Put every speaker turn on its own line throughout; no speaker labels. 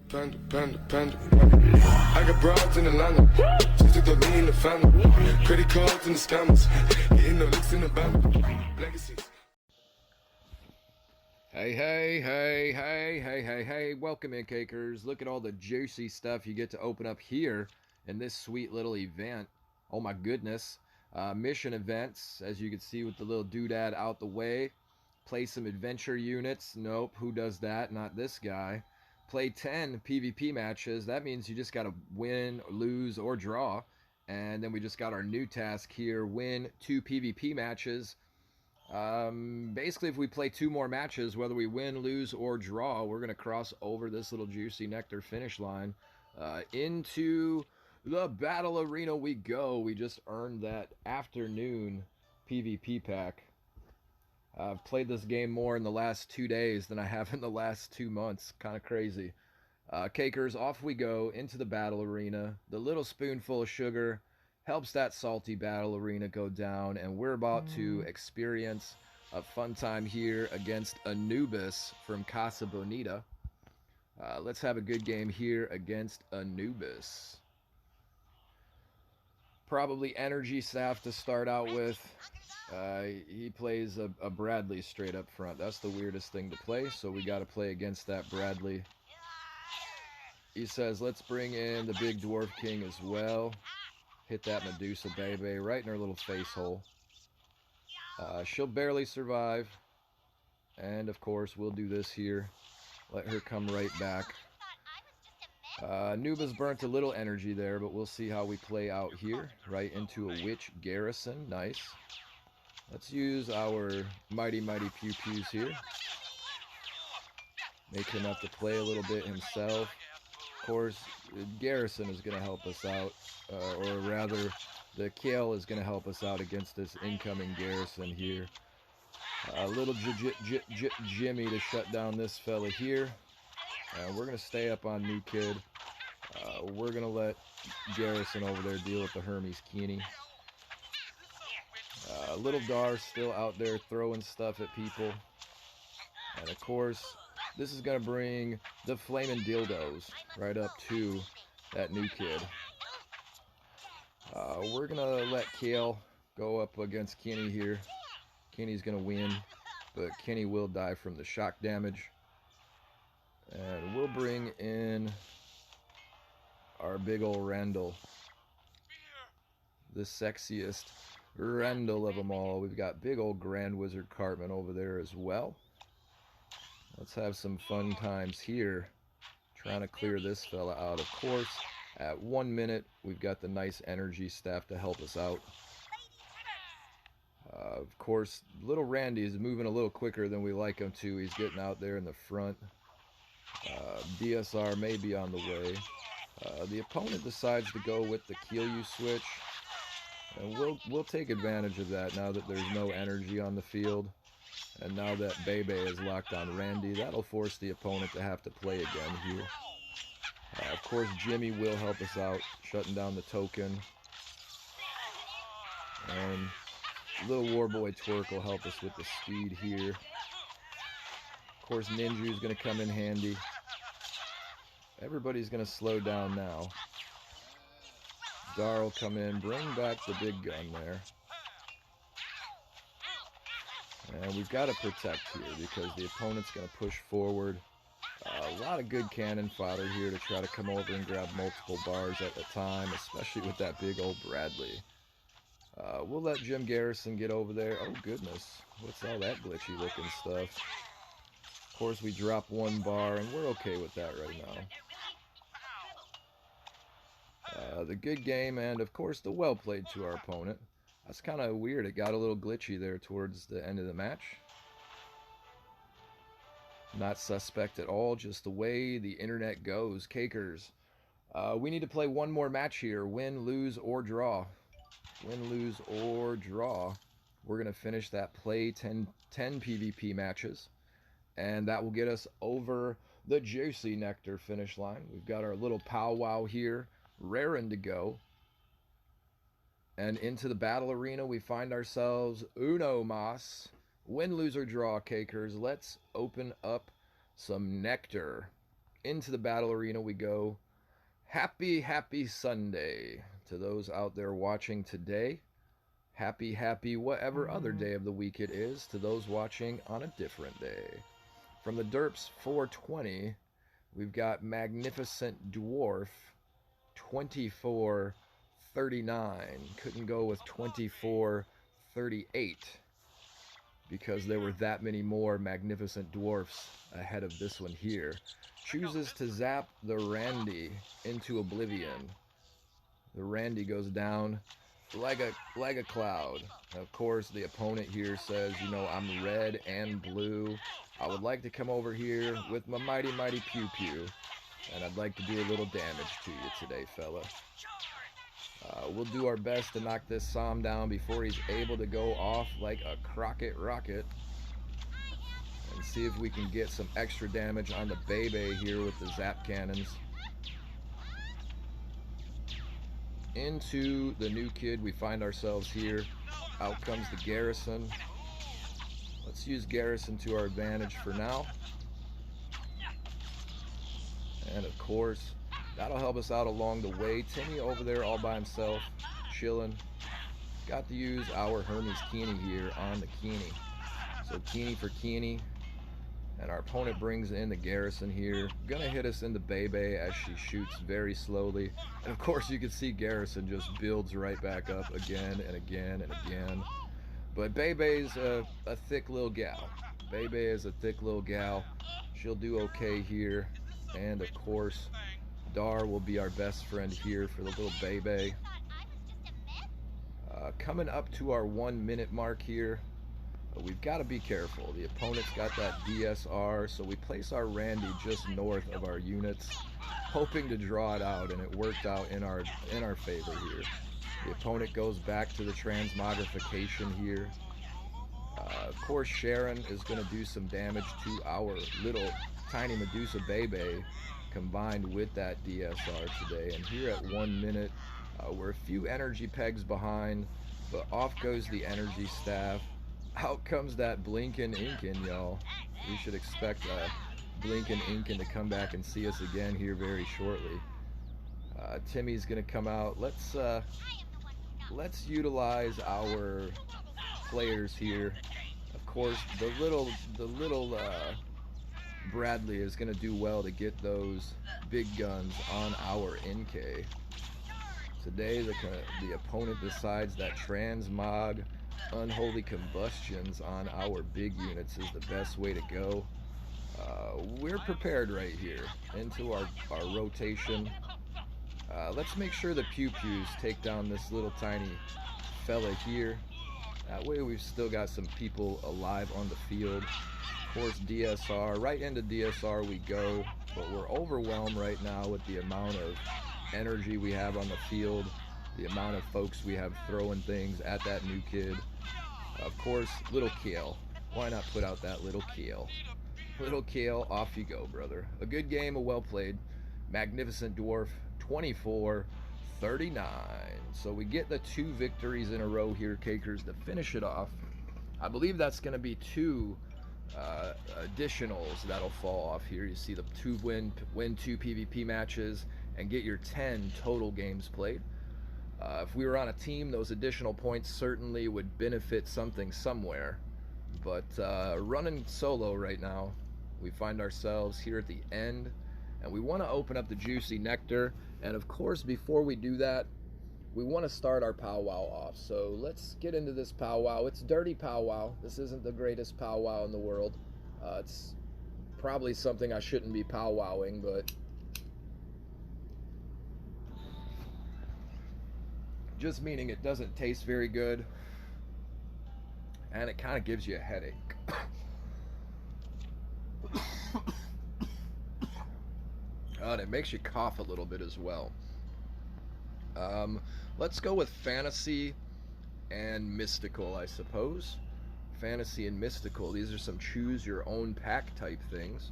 Panda. I got broads in Atlanta. Just took the lean in the family. Credit cards and the scammers. Getting no licks in the band. Legacies.
Hey, welcome in, cakers. Look at all the juicy stuff you get to open up here in this sweet little event. Oh my goodness. Mission events, as you can see with the little doodad out the way. Play some adventure units. Nope, who does that? Not this guy. Play 10 PvP matches. That means you just got to win, lose, or draw. And then we just got our new task here. Win 2 PvP matches. Basically, if we play 2 more matches, whether we win, lose, or draw, we're going to cross over this little juicy nectar finish line. Into the battle arena we go. We just earned that afternoon PvP pack. I've played this game more in the last 2 days than I have in the last 2 months. Kind of crazy. Cakers, off we go into the battle arena. The little spoonful of sugar helps that salty battle arena go down, and we're about to experience a fun time here against Anubis from Casa Bonita. Let's have a good game here against Anubis. Probably energy staff to start out with. He plays a Bradley straight up front. That's the weirdest thing to play, so we got to play against that Bradley. He says, let's bring in the big Dwarf King as well. Hit that Medusa baby right in her little face hole. She'll barely survive. And, of course, we'll do this here. Let her come right back. Nuba's burnt a little energy there, but we'll see how we play out here. Right into a Witch Garrison. Nice. Let's use our mighty pew-pews here. Make him have to play a little bit himself. Of course, Garrison is going to help us out. Or rather, the Kale is going to help us out against this incoming Garrison here. A little Jimmy to shut down this fella here. We're going to stay up on New Kid. We're going to let Garrison over there deal with the Hermes Keeney. Little Dar still out there throwing stuff at people. And of course, this is going to bring the Flamin' Dildos right up to that New Kid. We're going to let Kale go up against Kenny here. Kenny's going to win, but Kenny will die from the shock damage. And we'll bring in our big old Randall. The sexiest Randall of them all. We've got big old Grand Wizard Cartman over there as well. Let's have some fun times here. Trying to clear this fella out. Of course, at 1 minute, we've got the nice energy staff to help us out. Of course, little Randy is moving a little quicker than we like him to. He's getting out there in the front. DSR may be on the way. The opponent decides to go with the kill you switch. And we'll take advantage of that now that there's no energy on the field. And now that Bebe is locked on Randy, that'll force the opponent to have to play again here. Of course, Jimmy will help us out, shutting down the token. And little Warboy Twerk will help us with the speed here. Of course, Ninju's going to come in handy. Everybody's going to slow down now. Dar will come in, bring back the big gun there. And we've got to protect here because the opponent's going to push forward. A lot of good cannon fodder here to try to come over and grab multiple bars at a time, especially with that big old Bradley. We'll let Jim Garrison get over there. Oh goodness, what's all that glitchy looking stuff? Of course, we drop 1 bar and we're okay with that right now. The good game and of course the well played to our opponent. That's kind of weird. It got a little glitchy there towards the end of the match. Not suspect at all, just the way the internet goes. Cakers. We need to play 1 more match here. Win, lose, or draw. Win, lose, or draw. We're going to finish that play 10 PvP matches. And that will get us over the juicy nectar finish line. We've got our little powwow here, raring to go. And into the battle arena, we find ourselves uno mas. Win, lose, or draw, cakers. Let's open up some nectar into the battle arena we go. Happy Sunday to those out there watching today. Happy whatever other day of the week it is to those watching on a different day. From the Derps 420, we've got Magnificent Dwarf 2439. Couldn't go with 2438 because there were that many more Magnificent Dwarfs ahead of this one here. Chooses to zap the Randy into oblivion. The Randy goes down like a cloud. Of course, the opponent here says, you know, I'm red and blue. I would like to come over here with my mighty pew pew, and I'd like to do a little damage to you today, fella. We'll do our best to knock this Psalm down before he's able to go off like a Crockett rocket, and see if we can get some extra damage on the Bebe here with the zap cannons. Into the new kid, we find ourselves here. Out comes the Garrison. Let's use Garrison to our advantage for now. And of course, that'll help us out along the way. Timmy over there all by himself, chilling. Got to use our Hermes Keeney here on the Keeney. So Keeney for Keeney. And our opponent brings in the Garrison here. Gonna hit us in the Bebe as she shoots very slowly. And of course you can see Garrison just builds right back up again and again and again. But Bebe's a thick little gal. Bebe is a thick little gal. She'll do okay here. And of course, Dar will be our best friend here for the little Bebe. Coming up to our 1 minute mark here. We've got to be careful. The opponent's got that DSR, so we place our Randy just north of our units, hoping to draw it out, and it worked out in our favor here. The opponent goes back to the transmogrification here. Of course, Sharon is going to do some damage to our little tiny Medusa Bebe, combined with that DSR today. And here at 1 minute, we're a few energy pegs behind, but off goes the energy staff. Out comes that Blinkin' Inkin, y'all. We should expect Blinkin' Inkin to come back and see us again here very shortly. Timmy's gonna come out. Let's utilize our players here. Of course, the little Bradley is gonna do well to get those big guns on our NK. Today, the opponent decides that transmog unholy combustions on our big units is the best way to go. We're prepared right here into our rotation. Let's make sure the pew pews take down this little tiny fella here. That way we've still got some people alive on the field. Of course, DSR, right into DSR we go, but we're overwhelmed right now with the amount of energy we have on the field, the amount of folks we have throwing things at that new kid. Of course, little Kale. Why not put out that little Kale? Little Kale, off you go, brother. A good game, a well played. Magnificent Dwarf, 2439. So we get the 2 victories in a row here, Cakers, to finish it off. I believe that's going to be 2 additionals that'll fall off here. You see the 2 win 2 PvP matches and get your 10 total games played. If we were on a team, those additional points certainly would benefit something somewhere. But running solo right now, we find ourselves here at the end, and we want to open up the juicy nectar. And of course, before we do that, we want to start our powwow off. So let's get into this powwow. It's dirty powwow. This isn't the greatest powwow in the world. It's probably something I shouldn't be powwowing, but just meaning it doesn't taste very good, and it kind of gives you a headache. And it makes you cough a little bit as well. Let's go with fantasy and mystical, I suppose. Fantasy and mystical. These are some choose your own pack type things.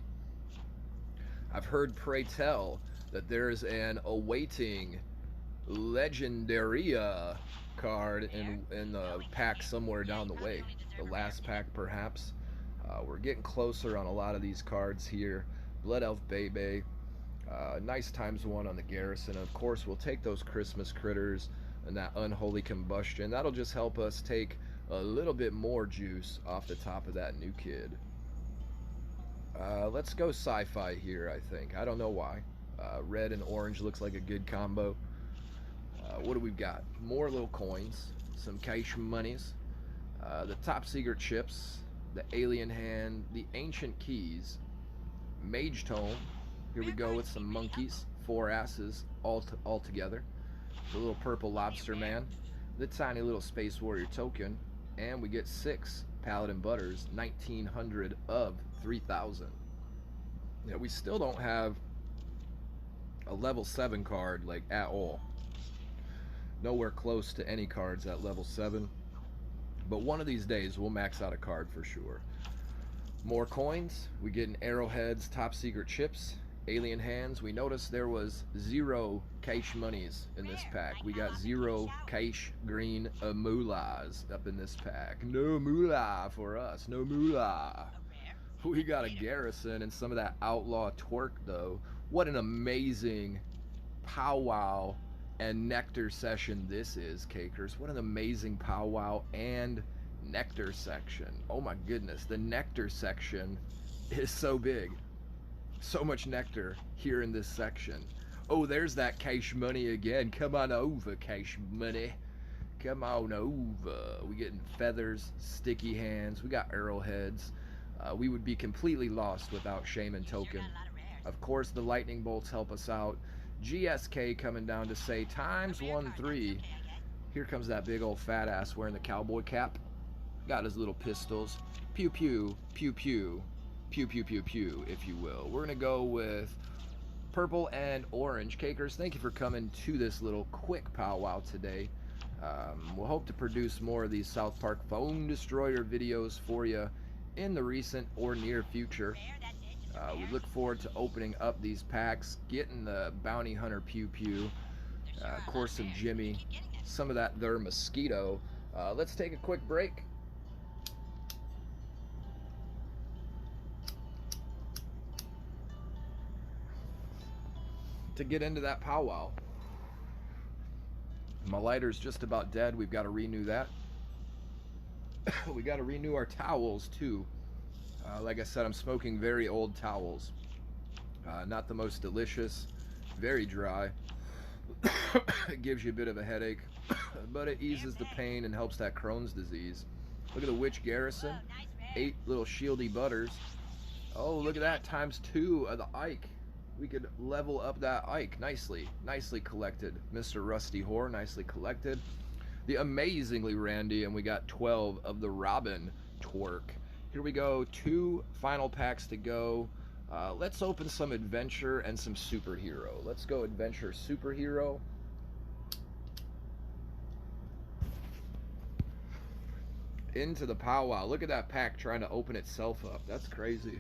I've heard, pray tell, that there's an awaiting Legendaria card in the pack somewhere down the way. The last pack, perhaps. We're getting closer on a lot of these cards here. Blood Elf Bebe. Nice ×1 on the garrison. Of course, we'll take those Christmas critters and that unholy combustion. That'll just help us take a little bit more juice off the top of that new kid. Let's go sci-fi here, I think. I don't know why. Red and orange looks like a good combo. What do we got? More little coins, some cash monies, the top secret chips, the alien hand, the ancient keys, mage tome. Here we go with some monkeys, 4 asses all together. The little purple lobster man, the tiny little space warrior token, and we get 6 paladin butters, 1900 of 3000. Yeah, we still don't have a level 7 card like at all. Nowhere close to any cards at level 7. But one of these days we'll max out a card for sure. More coins. We get an arrowheads, top secret chips, alien hands. We noticed there was 0 cash monies in this pack. We got 0 cash green moolahs up in this pack. No moolah for us. No moolah. We got a garrison and some of that outlaw twerk though. What an amazing powwow and nectar session this is, cakers. What an amazing powwow and nectar section. Oh my goodness, the nectar section is so big. So much nectar here in this section. Oh, there's that cash money again. Come on over, cash money. Come on over. We getting feathers, sticky hands. We got arrowheads. We would be completely lost without Shaman token. Of course, the lightning bolts help us out. GSK coming down to say ×1 Here comes that big old fat ass wearing the cowboy cap. Got his little pistols. Pew pew, pew pew, pew pew pew pew, if you will. We're gonna go with purple and orange. Cakers, thank you for coming to this little quick powwow today. We'll hope to produce more of these South Park Phone Destroyer videos for you in the recent or near future. We look forward to opening up these packs, getting the Bounty Hunter Pew Pew, of course some Jimmy, some of that there Mosquito. Let's take a quick break. To get into that powwow. My lighter's just about dead. We've got to renew that. We got to renew our towels too. Like I said, I'm smoking very old towels. Not the most delicious, very dry. It gives you a bit of a headache, but it eases the pain and helps that Crohn's disease. Look at the Witch Garrison, 8 little shieldy butters. Oh, look at that, ×2 of the Ike. We could level up that Ike nicely. Nicely collected. Mr. Rusty Whore, nicely collected. The amazingly Randy, and we got 12 of the Robin Twerk. Here we go, 2 final packs to go. Let's open some adventure and some superhero. Let's go adventure superhero. Into the powwow. Look at that pack trying to open itself up. That's crazy.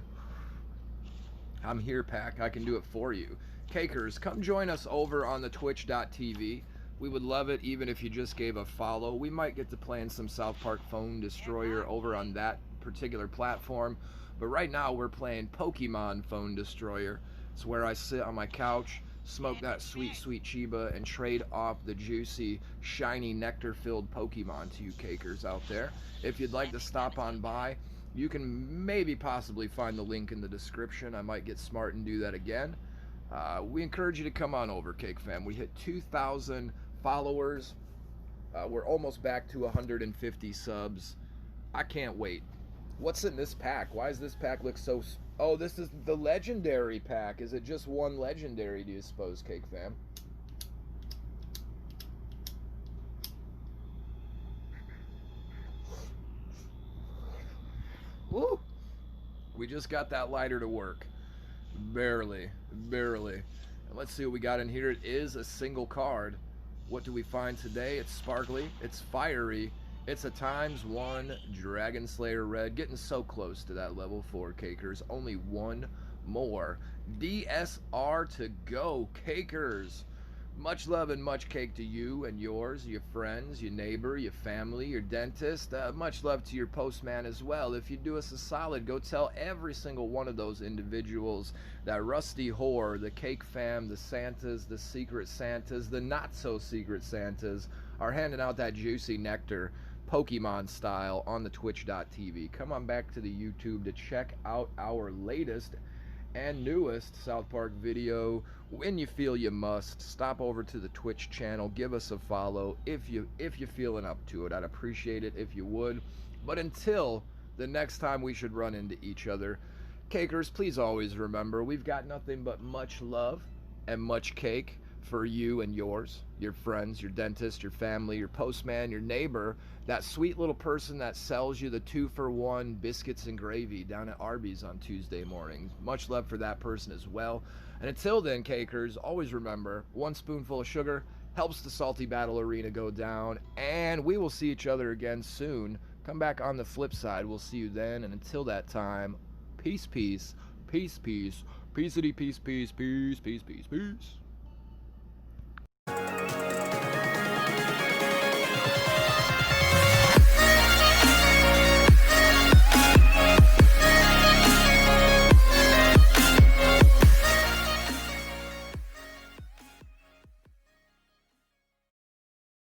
I'm here, pack. I can do it for you. Cakers, come join us over on the twitch.tv. We would love it even if you just gave a follow. We might get to playing some South Park Phone Destroyer over on that particular platform, but right now we're playing Pokemon Phone Destroyer. It's where I sit on my couch, smoke that sweet Chiba, and trade off the juicy, shiny, nectar-filled Pokemon to you cakers out there. If you'd like to stop on by, you can maybe possibly find the link in the description. I might get smart and do that again. We encourage you to come on over, Cake Fam. We hit 2,000 followers. We're almost back to 150 subs. I can't wait. What's in this pack? Why does this pack look so... Oh, this is the legendary pack. Is it just one legendary, do you suppose, Cake Fam? Woo! We just got that lighter to work. Barely. And let's see what we got in here. It is a single card. What do we find today? It's sparkly. It's fiery. It's a ×1 Dragon Slayer Red. Getting so close to that level 4, Cakers. Only one more. DSR to go, Cakers. Much love and much cake to you and yours, your friends, your neighbor, your family, your dentist. Much love to your postman as well. If you do us a solid, go tell every single one of those individuals that Rusty Whore, the Cake Fam, the Santas, the Secret Santas, the not so secret Santas are handing out that juicy nectar, Pokemon style, on the twitch.tv. Come on back to the YouTube to check out our latest and newest South Park video. When you feel you must, stop over to the Twitch channel, give us a follow if you're feeling up to it. I'd appreciate it if you would. But until the next time we should run into each other, cakers, please always remember we've got nothing but much love and much cake for you and yours, your friends, your dentist, your family, your postman, your neighbor, that sweet little person that sells you the 2-for-1 biscuits and gravy down at Arby's on Tuesday mornings. Much love for that person as well. And until then, cakers, always remember, one spoonful of sugar helps the salty battle arena go down, and we will see each other again soon. Come back on the flip side. We'll see you then, and until that time, peace, peace, peace, peace, peaceity, peace, peace, peace, peace, peace, peace.